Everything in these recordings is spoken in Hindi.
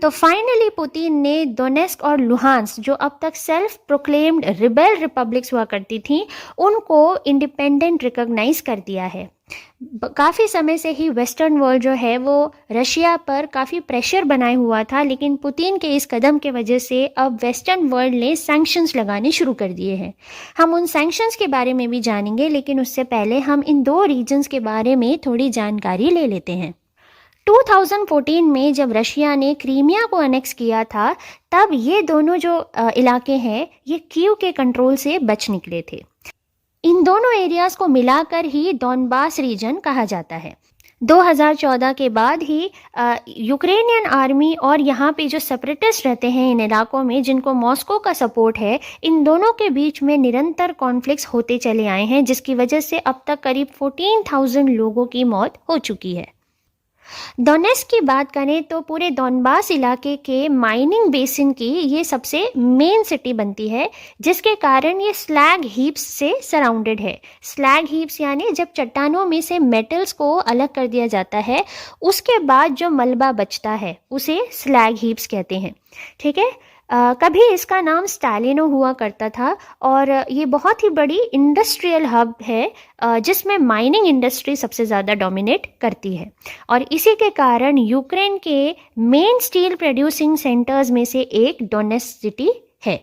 तो फाइनली पुतिन ने डोनेस्क और लुहांस्क, जो अब तक सेल्फ प्रोक्लेम्ड रिबेल रिपब्लिक्स हुआ करती थी, उनको इंडिपेंडेंट रिकॉग्नाइज कर दिया है। काफ़ी समय से ही वेस्टर्न वर्ल्ड जो है वो रशिया पर काफ़ी प्रेशर बनाए हुआ था, लेकिन पुतिन के इस कदम के वजह से अब वेस्टर्न वर्ल्ड ने सैंक्शंस लगाने शुरू कर दिए हैं। हम उन सैंक्शंस के बारे में भी जानेंगे, लेकिन उससे पहले हम इन दो रीजन्स के बारे में थोड़ी जानकारी ले लेते हैं। 2014 में जब रशिया ने क्रीमिया को अनेक्स किया था, तब ये दोनों जो इलाके हैं ये कीव के कंट्रोल से बच निकले थे। इन दोनों एरियाज को मिलाकर ही डॉनबास रीजन कहा जाता है। 2014 के बाद ही यूक्रेनियन आर्मी और यहाँ पे जो सेपरेटिस्ट रहते हैं इन इलाकों में, जिनको मॉस्को का सपोर्ट है, इन दोनों के बीच में निरंतर कॉन्फ्लिक्ट्स होते चले आए हैं, जिसकी वजह से अब तक करीब 14,000 लोगों की मौत हो चुकी है। डोनेस्क की बात करें तो पूरे डॉनबास इलाके के माइनिंग बेसिन की ये सबसे मेन सिटी बनती है, जिसके कारण ये स्लैग हीप्स से सराउंडेड है। स्लैग हीप्स यानी जब चट्टानों में से मेटल्स को अलग कर दिया जाता है, उसके बाद जो मलबा बचता है उसे स्लैग हीप्स कहते हैं। ठीक है। कभी इसका नाम स्टालिनो हुआ करता था और ये बहुत ही बड़ी इंडस्ट्रियल हब है, जिसमें माइनिंग इंडस्ट्री सबसे ज़्यादा डोमिनेट करती है, और इसी के कारण यूक्रेन के मेन स्टील प्रोड्यूसिंग सेंटर्स में से एक डोनेस्क सिटी है।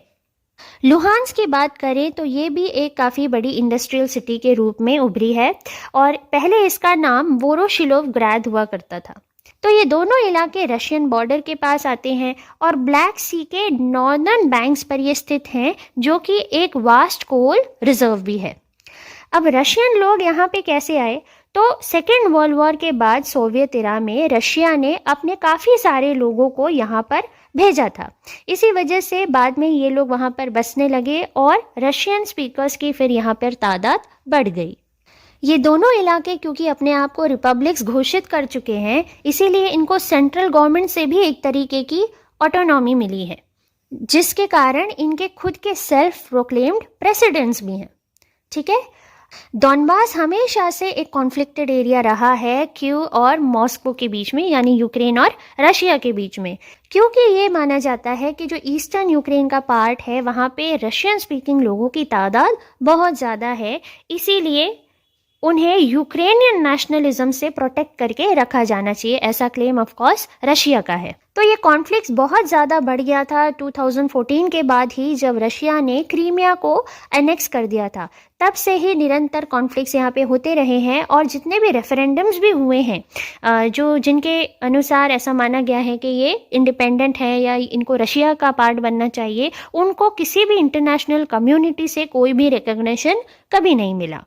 लुहांस्क की बात करें तो ये भी एक काफ़ी बड़ी इंडस्ट्रियल सिटी के रूप में उभरी है, और पहले इसका नाम वोरोशिलोवग्राद हुआ करता था। तो ये दोनों इलाके रशियन बॉर्डर के पास आते हैं और ब्लैक सी के नॉर्दर्न बैंक्स पर ये स्थित हैं, जो कि एक वास्ट कोल रिजर्व भी है। अब रशियन लोग यहाँ पे कैसे आए? तो सेकेंड वर्ल्ड वॉर के बाद सोवियत इरा में रशिया ने अपने काफ़ी सारे लोगों को यहाँ पर भेजा था। इसी वजह से बाद में ये लोग वहाँ पर बसने लगे और रशियन स्पीकर्स की फिर यहाँ पर तादाद बढ़ गई। ये दोनों इलाके क्योंकि अपने आप को रिपब्लिक्स घोषित कर चुके हैं, इसीलिए इनको सेंट्रल गवर्नमेंट से भी एक तरीके की ऑटोनॉमी मिली है, जिसके कारण इनके खुद के सेल्फ प्रोक्लेम्ड प्रेसिडेंट्स भी हैं। ठीक है। डॉनबास हमेशा से एक कॉन्फ्लिक्टेड एरिया रहा है कीव और मॉस्को के बीच में, यानी यूक्रेन और रशिया के बीच में, क्योंकि ये माना जाता है कि जो ईस्टर्न यूक्रेन का पार्ट है वहाँ पे रशियन स्पीकिंग लोगों की तादाद बहुत ज़्यादा है, इसीलिए उन्हें यूक्रेनियन नेशनलिज्म से प्रोटेक्ट करके रखा जाना चाहिए, ऐसा क्लेम ऑफ कोर्स रशिया का है। तो ये कॉन्फ्लिक्ट्स बहुत ज़्यादा बढ़ गया था 2014 के बाद ही, जब रशिया ने क्रीमिया को एनेक्स कर दिया था। तब से ही निरंतर कॉन्फ्लिक्ट्स यहाँ पे होते रहे हैं, और जितने भी रेफरेंडम्स भी हुए हैं जो जिनके अनुसार ऐसा माना गया है कि ये इंडिपेंडेंट है या इनको रशिया का पार्ट बनना चाहिए, उनको किसी भी इंटरनेशनल कम्युनिटी से कोई भी रिकग्निशन कभी नहीं मिला।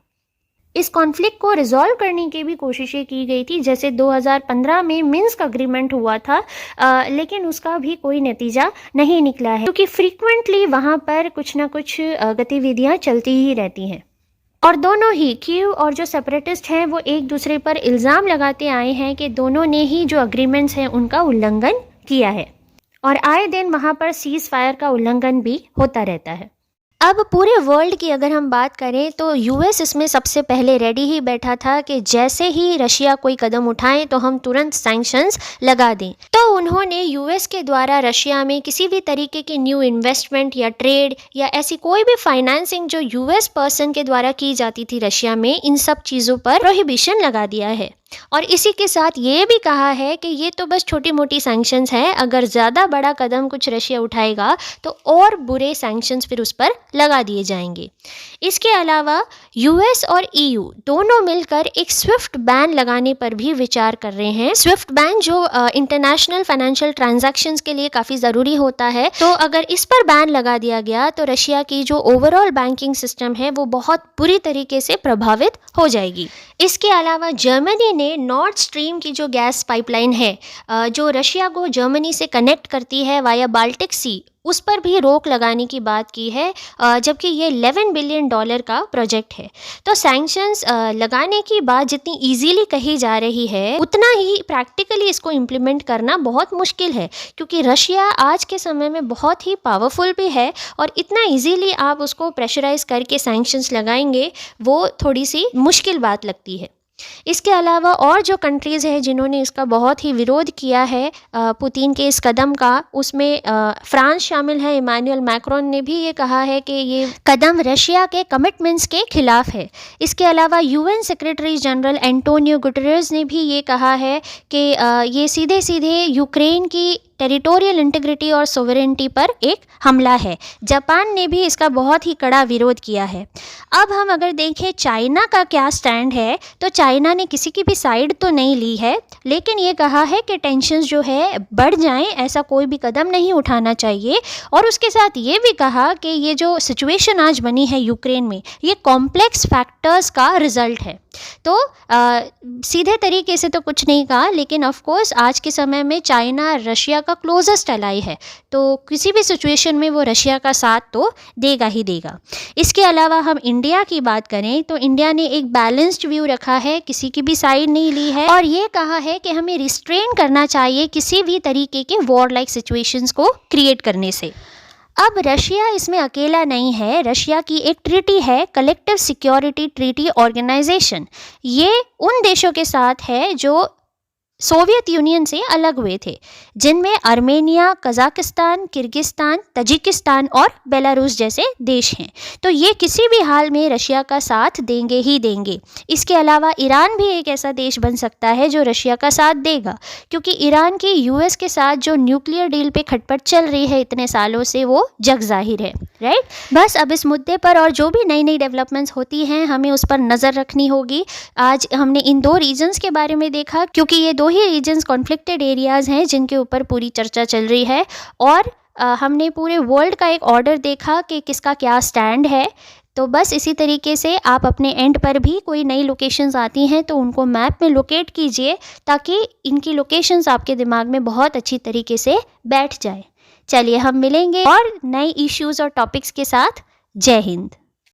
इस कॉन्फ्लिक्ट को रिजॉल्व करने की भी कोशिशें की गई थी, जैसे 2015 में मिन्स्क अग्रीमेंट हुआ था, लेकिन उसका भी कोई नतीजा नहीं निकला है, क्योंकि फ्रीक्वेंटली वहाँ पर कुछ ना कुछ गतिविधियाँ चलती ही रहती हैं। और दोनों ही कीव और जो सेपरेटिस्ट हैं वो एक दूसरे पर इल्ज़ाम लगाते आए हैं कि दोनों ने ही जो अग्रीमेंट्स हैं उनका उल्लंघन किया है, और आए दिन वहाँ पर सीज फायर का उल्लंघन भी होता रहता है। अब पूरे वर्ल्ड की अगर हम बात करें तो यूएस इसमें सबसे पहले रेडी ही बैठा था कि जैसे ही रशिया कोई कदम उठाए तो हम तुरंत सैंक्शंस लगा दें। तो उन्होंने यूएस के द्वारा रशिया में किसी भी तरीके की न्यू इन्वेस्टमेंट या ट्रेड या ऐसी कोई भी फाइनेंसिंग जो यूएस पर्सन के द्वारा की जाती थी रशिया में, इन सब चीज़ों पर प्रोहिबिशन लगा दिया है। और इसी के साथ ये भी कहा है कि ये तो बस छोटी मोटी सैंक्शंस हैं, अगर ज़्यादा बड़ा कदम कुछ रशिया उठाएगा तो और बुरे सैंक्शंस फिर उस पर लगा दिए जाएंगे। इसके अलावा यूएस और ईयू दोनों मिलकर एक स्विफ्ट बैन लगाने पर भी विचार कर रहे हैं। स्विफ्ट बैन जो इंटरनेशनल फाइनेंशियल ट्रांजैक्शंस के लिए काफ़ी ज़रूरी होता है, तो अगर इस पर बैन लगा दिया गया तो रशिया की जो ओवरऑल बैंकिंग सिस्टम है वो बहुत बुरी तरीके से प्रभावित हो जाएगी। इसके अलावा जर्मनी ने नॉर्थ स्ट्रीम की जो गैस पाइपलाइन है जो रशिया को जर्मनी से कनेक्ट करती है वाया बाल्टिक सी, उस पर भी रोक लगाने की बात की है, जबकि ये $11 बिलियन का प्रोजेक्ट है। तो सैंक्शंस लगाने की बात जितनी इजीली कही जा रही है, उतना ही प्रैक्टिकली इसको इम्प्लीमेंट करना बहुत मुश्किल है, क्योंकि रशिया आज के समय में बहुत ही पावरफुल भी है, और इतना इजीली आप उसको प्रेशराइज करके सैंक्शंस लगाएंगे वो थोड़ी सी मुश्किल बात लगती है। इसके अलावा और जो कंट्रीज़ हैं जिन्होंने इसका बहुत ही विरोध किया है पुतिन के इस कदम का, उसमें फ्रांस शामिल है। इमानुएल मैक्रोन ने भी ये कहा है कि ये कदम रशिया के कमिटमेंट्स के खिलाफ है। इसके अलावा UN secretary general Antonio Guterres ने भी ये कहा है कि ये सीधे सीधे यूक्रेन की टेरिटोरियल इंटीग्रिटी और सोवरेनिटी पर एक हमला है। जापान ने भी इसका बहुत ही कड़ा विरोध किया है। अब हम अगर देखें चाइना का क्या स्टैंड है, तो चाइना ने किसी की भी साइड तो नहीं ली है, लेकिन ये कहा है कि टेंशन्स जो है बढ़ जाएं, ऐसा कोई भी कदम नहीं उठाना चाहिए। और उसके साथ ये भी कहा कि ये जो सिचुएशन आज बनी है यूक्रेन में, ये कॉम्प्लेक्स फैक्टर्स का रिजल्ट है। तो सीधे तरीके से तो कुछ नहीं कहा, लेकिन ऑफ कोर्स आज के समय में चाइना रशिया का क्लोजेस्ट एलाई है, तो किसी भी सिचुएशन में वो रशिया का साथ तो देगा ही देगा। इसके अलावा हम इंडिया की बात करें तो इंडिया ने एक बैलेंस्ड व्यू रखा है, किसी की भी साइड नहीं ली है, और ये कहा है कि हमें रिस्ट्रेन करना चाहिए किसी भी तरीके के वॉर लाइक सिचुएशंस को क्रिएट करने से। अब रशिया इसमें अकेला नहीं है। रशिया की एक ट्रीटी है, कलेक्टिव सिक्योरिटी ट्रीटी ऑर्गेनाइजेशन। ये उन देशों के साथ है जो सोवियत यूनियन से अलग हुए थे, जिनमें आर्मेनिया, कजाकिस्तान, किर्गिस्तान, तजिकिस्तान और बेलारूस जैसे देश हैं। तो ये किसी भी हाल में रशिया का साथ देंगे ही देंगे। इसके अलावा ईरान भी एक ऐसा देश बन सकता है जो रशिया का साथ देगा, क्योंकि ईरान की यूएस के साथ जो न्यूक्लियर डील पे खटपट चल रही है इतने सालों से, वो जग जाहिर है, राइट। बस अब इस मुद्दे पर और जो भी नई नई डेवलपमेंट्स होती हैं हमें उस पर नज़र रखनी होगी। आज हमने इन 2 रीजन्स के बारे में देखा, क्योंकि ये 2 ही रीजन्स कॉन्फ्लिक्टेड एरियाज़ हैं जिनके ऊपर पूरी चर्चा चल रही है। और हमने पूरे वर्ल्ड का एक ऑर्डर देखा कि किसका क्या स्टैंड है। तो बस इसी तरीके से आप अपने एंड पर भी कोई नई लोकेशंस आती हैं तो उनको मैप में लोकेट कीजिए, ताकि इनकी लोकेशंस आपके दिमाग में बहुत अच्छी तरीके से बैठ जाए। चलिए हम मिलेंगे और नए इश्यूज़ और टॉपिक्स के साथ। जय हिंद।